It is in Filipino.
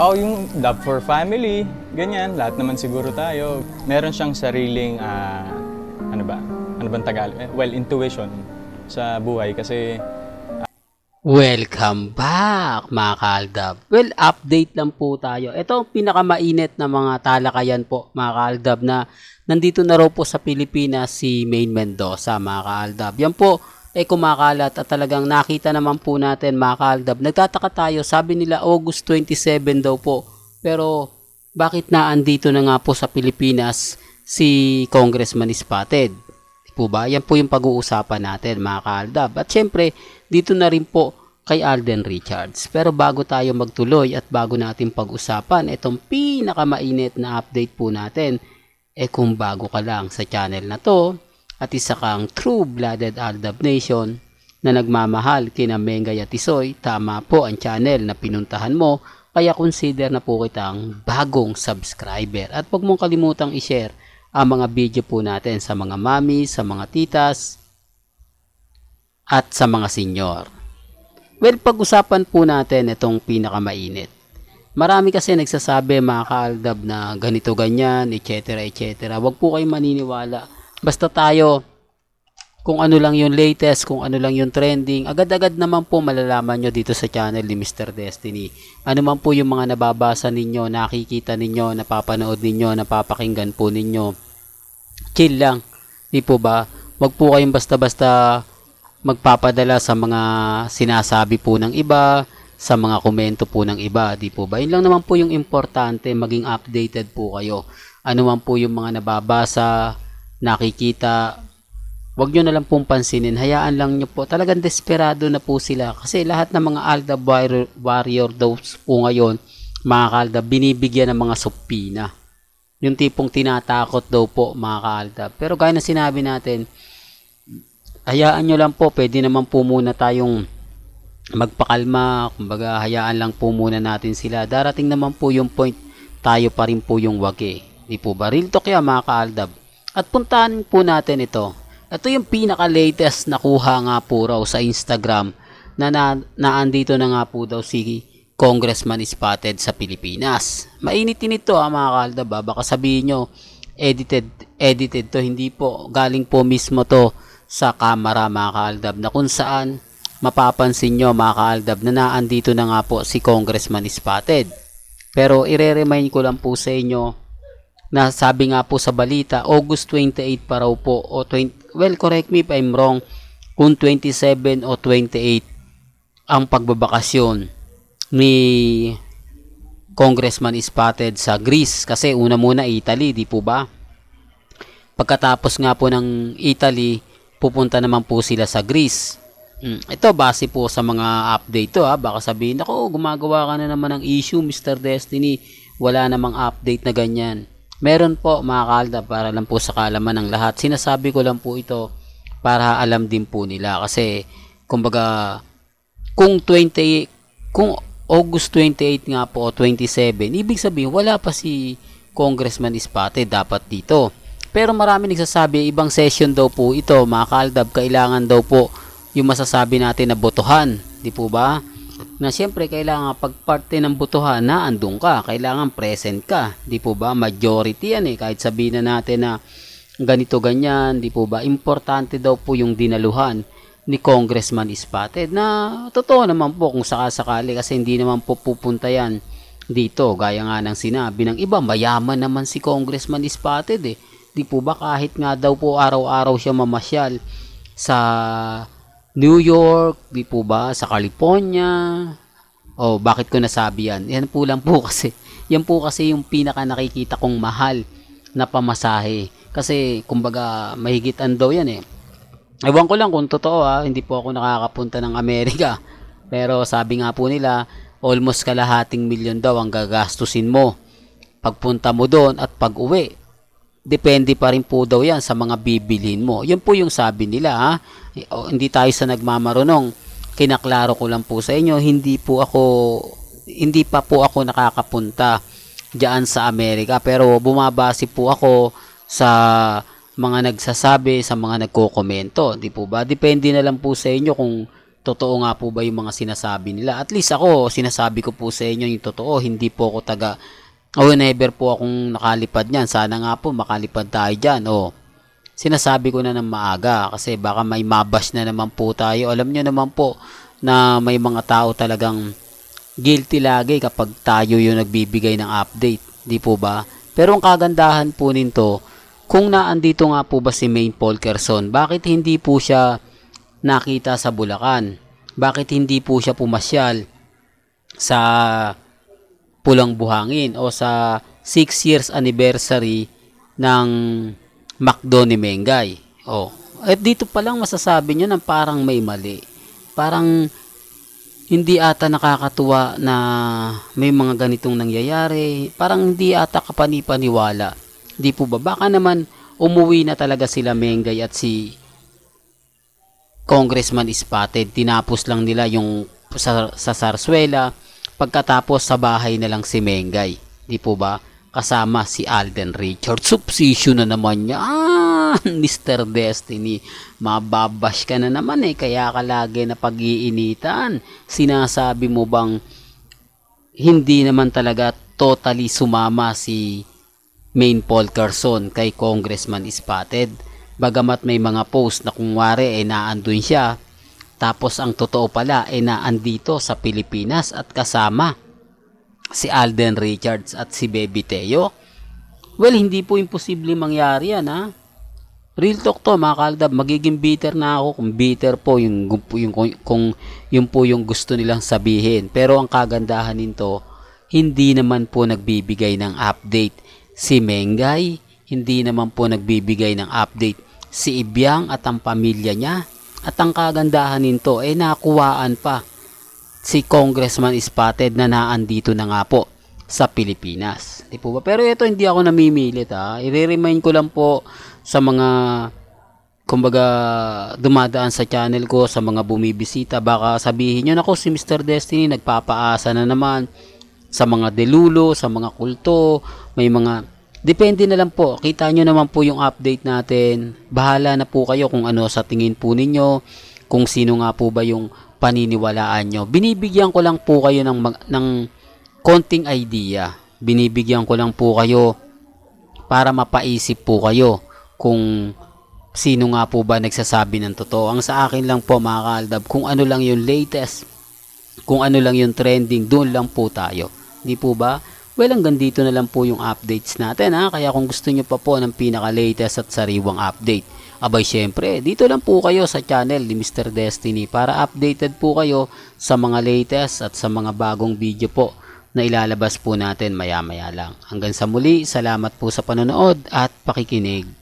Oh, yung love for family, ganyan, lahat naman siguro tayo. Meron siyang sariling, ano ba? Ano bang Tagalog? Well, intuition sa buhay kasi Welcome back mga kaaldab. Well, update lang po tayo. Ito ang pinakamainit na mga talakayan po mga kaaldab na nandito na raw po sa Pilipinas si Maine Mendoza mga kaaldab. Yan po ay kumakalat at talagang nakita naman po natin mga kaaldab. Nagtataka tayo, sabi nila August 27 daw po. Pero bakit naandito na nga po sa Pilipinas si Congressman Spotted? Po ba? Yan po yung pag-uusapan natin mga kaaldab. At syempre, dito na rin po kay Alden Richards. Pero bago tayo magtuloy at bago natin pag-usapan itong pinakamainit na update po natin, kung bago ka lang sa channel na to at isa kang true-blooded Aldab Nation na nagmamahal kina Mengay at Tisoy, tama po ang channel na pinuntahan mo, kaya consider na po kitang bagong subscriber. At huwag mong kalimutang i-share ang mga video po natin sa mga mami, sa mga titas, at sa mga senyor. Well, pag-usapan po natin itong pinakamainit. Marami kasi nagsasabi mga kaaldab na ganito ganyan, etc. etc. Huwag po kayong maniniwala. Basta tayo, kung ano lang yung latest, kung ano lang yung trending, agad-agad naman po malalaman nyo dito sa channel ni Mr. Destiny. Ano man po yung mga nababasa ninyo, nakikita ninyo, napapanood ninyo, napapakinggan po ninyo. Chill lang. Di po ba? Huwag po kayong basta-basta magpapadala sa mga sinasabi po ng iba, sa mga komento po ng iba, di po ba? Yun lang naman po yung importante, maging updated po kayo. Ano man po yung mga nababasa, nakikita, wag nyo na lang pong pansinin, hayaan lang nyo po. Talagang desperado na po sila kasi lahat ng mga Aldab warrior daw po ngayon, mga kaaldab, binibigyan ng mga supina. Yung tipong tinatakot daw po mga kaaldab. Pero gaya na sinabi natin, hayaan nyo lang po, pwede naman po muna tayong magpakalma, kumbaga hayaan lang po muna natin sila. Darating naman po yung point, tayo pa rin po yung wagi. Di po ba? Real talk yan mga kaaldab. At puntahan po natin ito. Ito yung pinaka-latest na kuha nga po raw sa Instagram na naandito na nga po daw si Congressman Spotted sa Pilipinas. Mainitin ito mga kaaldab. Baka sabihin nyo, edited to. Hindi po, galing po mismo to sa camera mga kaaldab na kung saan mapapansin nyo mga kaaldab na naandito na nga po si Congressman Spotted. Pero ire-remind ko lang po sa inyo na sabi nga po sa balita August 28 pa raw po o 20, well correct me if I'm wrong kung 27 o 28 ang pagbabakasyon ni Congressman Spotted sa Greece kasi una muna Italy, di po ba? Pagkatapos nga po ng Italy, pupunta naman po sila sa Greece. Ito base po sa mga update to ha. Baka sabihin ako, gumagawa ka na naman ng issue Mr. Destiny. Wala namang update na ganyan. Meron po mga kaaldab para lang po sa kaalaman ng lahat. Sinasabi ko lang po ito para alam din po nila. Kasi kumbaga kung August 28 nga po o 27, ibig sabihin wala pa si Congressman Spotted dapat dito. Pero marami nagsasabi ibang session daw po ito mga kaaldab, kailangan daw po yung masasabi natin na botohan, di po ba? Na siyempre kailangan pag parte ng botohan na andun ka, kailangan present ka, di po ba? Majority yan kahit sabihin na natin na ganito ganyan, di po ba? Importante daw po yung dinaluhan ni Congressman Spotted na totoo naman po kung sakasakali kasi hindi naman po pupunta yan dito, gaya nga ng sinabi ng iba, mayaman naman si Congressman Spotted di po ba kahit nga daw po araw-araw siya mamasyal sa New York, di po ba, sa California. Oh, bakit ko nasabi yan? Yan po lang po kasi. Yan po kasi yung pinaka nakikita kong mahal na pamasahe. Kasi kumbaga mahigitan daw yan Ewan ko lang kung totoo hindi po ako nakakapunta ng Amerika. Pero sabi nga po nila, almost kalahating milyon daw ang gagastusin mo pagpunta mo doon at pag-uwi. Depende pa rin po daw yan sa mga bibilhin mo. Yun po yung sabi nila hindi tayo sa nagmamarunong. Kinaklaro ko lang po sa inyo, hindi pa po ako nakakapunta diyan sa Amerika. Pero bumabase po ako sa mga nagsasabi, sa mga nagkokomento. Di po ba? Depende na lang po sa inyo kung totoo nga po ba yung mga sinasabi nila. At least ako, sinasabi ko po sa inyo yung totoo, hindi po ako whenever po akong nakalipad niyan, sana nga po makalipad tayo dyan. Sinasabi ko na ng maaga kasi baka may mabash na naman po tayo. Alam nyo naman po na may mga tao talagang guilty lagi kapag tayo yung nagbibigay ng update. Di po ba? Pero ang kagandahan po nito, kung naandito nga po ba si Maine Polkerson, bakit hindi po siya nakita sa Bulacan? Bakit hindi po siya pumasyal sa Pulang Buhangin o sa 6 years anniversary ng McDo ni Mengay? At dito pa lang masasabi nyo na parang may mali. Parang hindi ata nakakatuwa na may mga ganitong nangyayari. Parang hindi ata kapanipaniwala. Di po ba? Baka naman umuwi na talaga sila Mengay at si Congressman Spotted. Tinapos lang nila yung sa Sarsuela. Pagkatapos sa bahay na lang si Mengay. Di po ba? Kasama si Alden Richards. Subsisyon na naman niya. Mr. Destiny. Mababash ka na naman kaya ka lagi na pag-iinitan. Sinasabi mo bang hindi naman talaga totally sumama si Maine Polkerson kay Congressman Spotted? Bagamat may mga post na kung wari naandun siya, tapos ang totoo pala naandito sa Pilipinas at kasama si Alden Richards at si Baby Teo. Well, hindi po imposible mangyari yan, ha? Real talk to, mga kaaldab. Magiging bitter na ako kung bitter po kung yun po yung gusto nilang sabihin. Pero ang kagandahan nito, hindi naman po nagbibigay ng update si Mengay, hindi naman po nagbibigay ng update si Ibiang at ang pamilya niya. At ang kagandahan nito nakuhaan pa si Congressman Spotted na naandito na nga po sa Pilipinas. Di po ba? Pero ito hindi ako namimilit, ha. I-remind ko lang po sa mga kumbaga dumadaan sa channel ko, sa mga bumibisita, baka sabihin nyo, nako si Mr. Destiny nagpapaasa na naman sa mga delulo, sa mga kulto, may mga depende na lang po. Kita nyo naman po yung update natin. Bahala na po kayo kung ano sa tingin po ninyo, kung sino nga po ba yung paniniwalaan nyo. Binibigyan ko lang po kayo ng konting idea. Binibigyan ko lang po kayo para mapaisip po kayo kung sino nga po ba nagsasabi ng totoo. Ang sa akin lang po, mga kaaldab, kung ano lang yung latest, kung ano lang yung trending, doon lang po tayo. Di po ba? Well, hanggang dito na lang po yung updates natin, ha. Kaya kung gusto nyo pa po ng pinaka-latest at sariwang update, abay syempre, dito lang po kayo sa channel ni Mr. Destiny para updated po kayo sa mga latest at sa mga bagong video po na ilalabas po natin maya-maya lang. Hanggang sa muli, salamat po sa panonood at pakikinig.